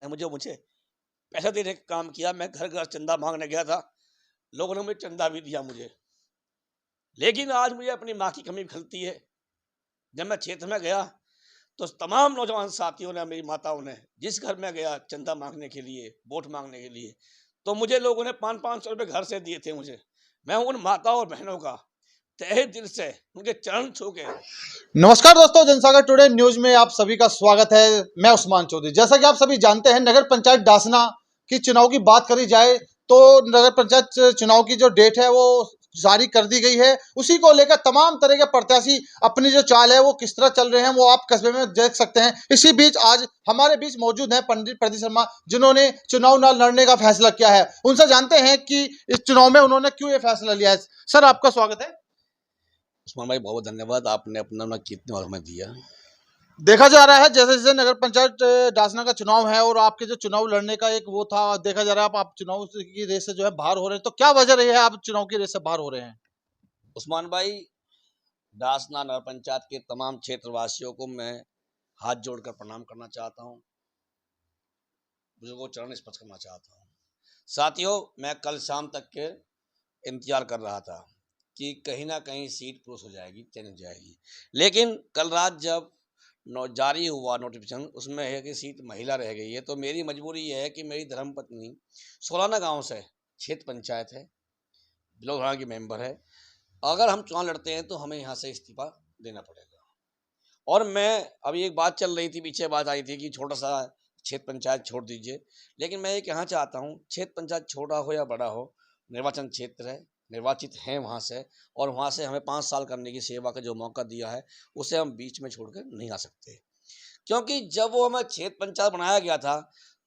मुझे मुझे पैसा देने का काम किया। मैं घर घर चंदा मांगने गया था, लोगों ने मुझे चंदा भी दिया मुझे। लेकिन आज मुझे अपनी माँ की कमी खलती है। जब मैं क्षेत्र में गया तो तमाम नौजवान साथियों ने, मेरी माताओं ने, जिस घर में गया चंदा मांगने के लिए, वोट मांगने के लिए, तो मुझे लोगों ने 500-500 रुपये घर से दिए थे मुझे। मैं उन माताओं और बहनों का तहे दिल से उनके चरण छू के। नमस्कार दोस्तों, जनसागर टुडे न्यूज में आप सभी का स्वागत है। मैं उस्मान चौधरी। जैसा कि आप सभी जानते हैं, नगर पंचायत डासना की चुनाव की बात करी जाए तो नगर पंचायत चुनाव की जो डेट है वो जारी कर दी गई है। उसी को लेकर तमाम तरह के प्रत्याशी अपनी जो चाल है वो किस तरह चल रहे हैं वो आप कस्बे में देख सकते हैं। इसी बीच आज हमारे बीच मौजूद है पंडित प्रदीप शर्मा, जिन्होंने चुनाव न लड़ने का फैसला किया है। उनसे जानते हैं कि इस चुनाव में उन्होंने क्यों ये फैसला लिया है। सर, आपका स्वागत है। उस्मान भाई, बहुत बहुत धन्यवाद, आपने अपना कीमती वक्त हमें दिया। देखा जा रहा है जैसे जैसे नगर पंचायत डासना का चुनाव है और आपके जो चुनाव लड़ने का एक वो था, देखा जा रहा है आप चुनाव की रेस से जो है बाहर हो रहे हैं, तो क्या वजह रही है आप चुनाव की रेस से बाहर हो रहे हैं? उस्मान भाई, डासना नगर पंचायत के तमाम क्षेत्रवासियों को मैं हाथ जोड़कर प्रणाम करना चाहता हूँ, बुजुर्गों को चरण स्पर्श करना चाहता हूँ। साथियों, मैं कल शाम तक के इंतजार कर रहा था कि कहीं ना कहीं सीट पुरुष हो जाएगी, चेंज हो जाएगी। लेकिन कल रात जब जारी हुआ नोटिफिकेशन, उसमें है कि सीट महिला रह गई है। तो मेरी मजबूरी ये है कि मेरी धर्मपत्नी सोलाना गांव से, क्षेत्र पंचायत है, बिलोधरा की मेंबर है। अगर हम चुनाव लड़ते हैं तो हमें यहाँ से इस्तीफा देना पड़ेगा। और मैं, अभी एक बात चल रही थी, पीछे बात आई थी कि छोटा सा क्षेत्र पंचायत छोड़ दीजिए। लेकिन मैं ये कहना चाहता हूँ, क्षेत्र पंचायत छोटा हो या बड़ा हो, निर्वाचन क्षेत्र है, निर्वाचित हैं वहाँ से, और वहाँ से हमें 5 साल करने की सेवा का जो मौका दिया है उसे हम बीच में छोड़कर नहीं आ सकते। क्योंकि जब वो हमें क्षेत्र पंचायत बनाया गया था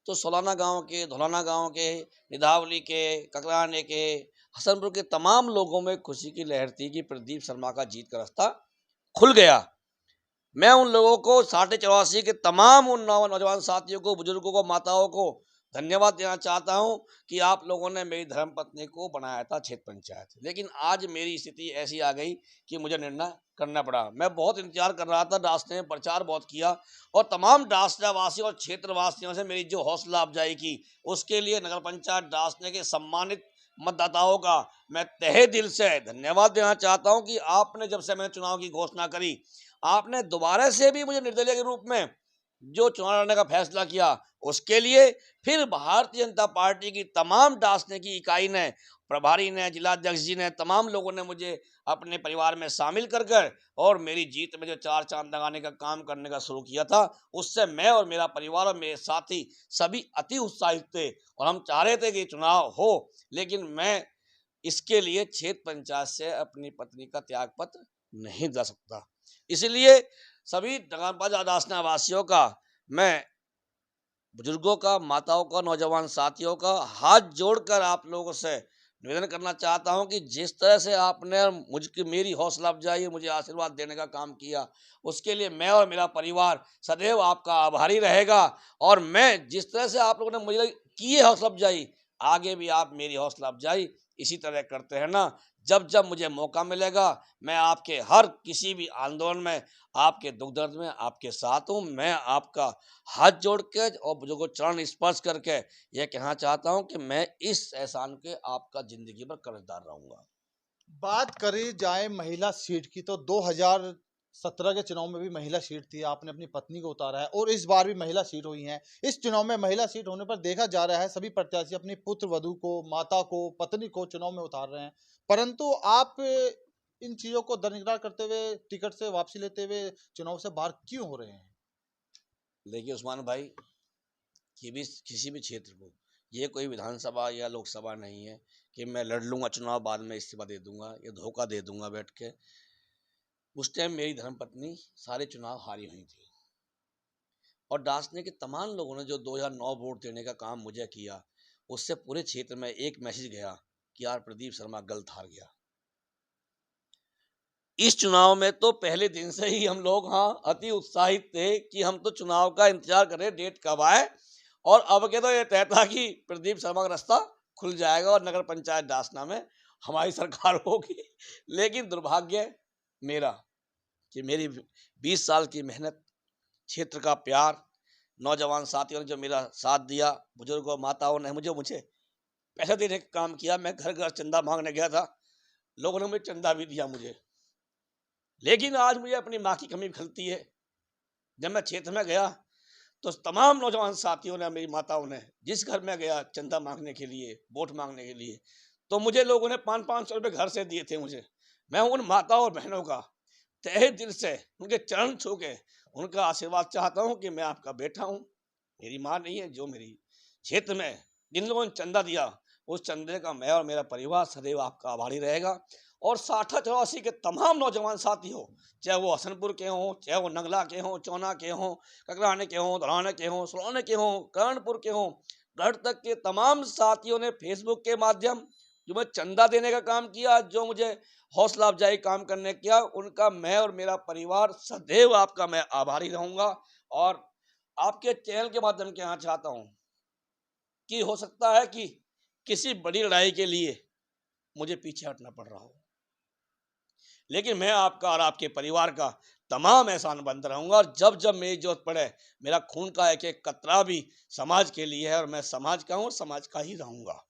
तो सोलाना गांव के, धौलाना गांव के, निधावली के, ककराने के, हसनपुर के तमाम लोगों में खुशी की लहर थी कि प्रदीप शर्मा का जीत का रास्ता खुल गया। मैं उन लोगों को, 84 के तमाम उन नौजवान साथियों को, बुजुर्गों को, माताओं को धन्यवाद देना चाहता हूं कि आप लोगों ने मेरी धर्मपत्नी को बनाया था क्षेत्र पंचायत। लेकिन आज मेरी स्थिति ऐसी आ गई कि मुझे निर्णय करना पड़ा। मैं बहुत इंतजार कर रहा था, डासने में प्रचार बहुत किया और तमाम डासनावासियों और क्षेत्रवासियों से मेरी जो हौसला अफजाई की, उसके लिए नगर पंचायत डासने के सम्मानित मतदाताओं का मैं तहे दिल से धन्यवाद देना चाहता हूं कि आपने, जब से मैंने चुनाव की घोषणा करी, आपने दोबारा से भी मुझे निर्दलीय के रूप में जो चुनाव लड़ने का फैसला किया, उसके लिए फिर भारतीय जनता पार्टी की तमाम डासने की इकाई ने, प्रभारी ने, जिलाध्यक्ष जी ने, तमाम लोगों ने मुझे अपने परिवार में शामिल कर और मेरी जीत में जो 4 चांद लगाने का काम करने का शुरू किया था, उससे मैं और मेरा परिवार और मेरे साथी सभी अति उत्साहित थे और हम चाह रहे थे कि चुनाव हो। लेकिन मैं इसके लिए क्षेत्र पंचायत से अपनी पत्नी का त्याग पत्र नहीं दे सकता। इसलिए सभी डासना वासियों का, मैं बुजुर्गों का, माताओं का, नौजवान साथियों का हाथ जोड़कर आप लोगों से निवेदन करना चाहता हूं कि जिस तरह से आपने मुझकी, मेरी हौसला अफजाई, मुझे आशीर्वाद देने का काम किया, उसके लिए मैं और मेरा परिवार सदैव आपका आभारी रहेगा। और मैं, जिस तरह से आप लोगों ने मुझे की है हौसला अफजाई, आगे भी आप मेरी हौसला अफजाई इसी तरह करते हैं ना। जब जब मुझे मौका मिलेगा, मैं आपके हर किसी भी आंदोलन में, आपके दुख दर्द में आपके साथ हूँ। मैं आपका हाथ जोड़ के और बुजुर्गों को चरण स्पर्श करके यह कहना चाहता हूं कि मैं इस एहसान के आपका जिंदगी भर कर्जदार रहूंगा। बात करी जाए महिला सीट की तो 2017 के चुनाव में भी महिला सीट थी, आपने अपनी पत्नी को उतारा है और इस बार भी महिला सीट हुई है। इस चुनाव में महिला सीट होने पर देखा जा रहा है सभी प्रत्याशी अपनी पुत्र वधू को, माता को, पत्नी को चुनाव में उतार रहे हैं, परंतु आप इन चीजों को दरकिनार करते हुए, टिकट से वापसी लेते हुए चुनाव से बाहर क्यों हो रहे हैं? देखिए उस्मान भाई, किसी भी क्षेत्र को, ये कोई विधानसभा या लोकसभा नहीं है कि मैं लड़ लूंगा चुनाव, बाद में इस्तीफा दे दूंगा या धोखा दे दूंगा बैठ के। उस टाइम मेरी धर्मपत्नी सारे चुनाव हारी हुई थी और डांसने के तमाम लोगों ने जो 2009 वोट देने का काम मुझे किया, उससे पूरे क्षेत्र में एक मैसेज गया कि यार प्रदीप शर्मा गलत हार गया। इस चुनाव में तो पहले दिन से ही हम लोग, हाँ, अति उत्साहित थे कि हम तो चुनाव का इंतजार कर रहे, डेट कब आए। और अब के तो ये तय था कि प्रदीप शर्मा का रास्ता खुल जाएगा और नगर पंचायत डासना में हमारी सरकार होगी। लेकिन दुर्भाग्य मेरा कि मेरी 20 साल की मेहनत, क्षेत्र का प्यार, नौजवान साथियों ने जो मेरा साथ दिया, बुजुर्गों माताओं ने मुझे पैसा देने का काम किया। मैं घर घर चंदा मांगने गया था, लोगों ने मुझे चंदा भी दिया मुझे। लेकिन आज मुझे अपनी माँ की कमी खलती है। जब मैं क्षेत्र में गया तो तमाम नौजवान साथियों ने, मेरी माताओं ने, जिस घर में गया चंदा मांगने के लिए, वोट मांगने के लिए, तो मुझे लोगों ने 500-500 रुपये घर से दिए थे मुझे। मैं उन माताओं और बहनों का तहे दिल से उनके चरण छू के उनका आशीर्वाद चाहता हूँ कि मैं आपका बेटा हूँ, मेरी माँ नहीं है। जो मेरी क्षेत्र में जिन लोगों ने चंदा दिया, उस चंदे का मैं और मेरा परिवार सदैव आपका आभारी रहेगा। और साठा चौरासी के तमाम नौजवान साथी हो, चाहे वो हसनपुर के हों, चाहे वो नंगला के हों, चौना के हों, ककराने के हों, धराने के हों, सलौने के हों, कर्णपुर के हों, गढ़ तक के तमाम साथियों ने फेसबुक के माध्यम जो मैं चंदा देने का काम किया, जो मुझे हौसला अफजाई काम करने किया, उनका मैं और मेरा परिवार सदैव आपका मैं आभारी रहूंगा। और आपके चैनल के माध्यम से कहना चाहता हूं कि हो सकता है कि किसी बड़ी लड़ाई के लिए मुझे पीछे हटना पड़ रहा हो, लेकिन मैं आपका और आपके परिवार का तमाम एहसान बंद रहूंगा। और जब जब मेरी जरूरत पड़े, मेरा खून का एक एक कतरा भी समाज के लिए है, और मैं समाज का हूँ, समाज का ही रहूंगा।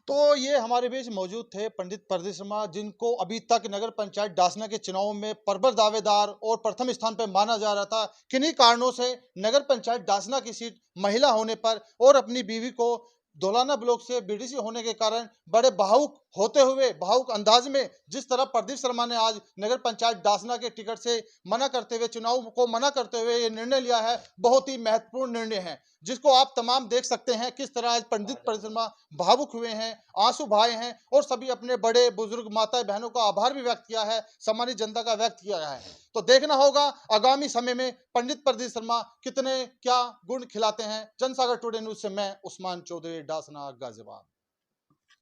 तो ये हमारे बीच मौजूद थे पंडित प्रदीप शर्मा, जिनको अभी तक नगर पंचायत डासना के चुनाव में प्रबल दावेदार और प्रथम स्थान पर माना जा रहा था। किन्हीं कारणों से नगर पंचायत डासना की सीट महिला होने पर और अपनी बीवी को धौलाना ब्लॉक से बीडीसी होने के कारण बड़े भावुक होते हुए, भावुक अंदाज में जिस तरह प्रदीप शर्मा ने आज नगर पंचायत डासना के टिकट से मना करते हुए, चुनाव को मना करते हुए ये निर्णय लिया है, बहुत ही महत्वपूर्ण निर्णय है, जिसको आप तमाम देख सकते हैं किस तरह आज पंडित प्रदीप शर्मा भावुक हुए हैं, आंसू बहाए हैं और सभी अपने बड़े बुजुर्ग माता बहनों का आभार भी व्यक्त किया है, सम्मानित जनता का व्यक्त किया है। तो देखना होगा आगामी समय में पंडित प्रदीप शर्मा कितने क्या गुण खिलाते हैं। जनसागर टुडे न्यूज से मैं उस्मान चौधरी, डासना, गाजियाबाद।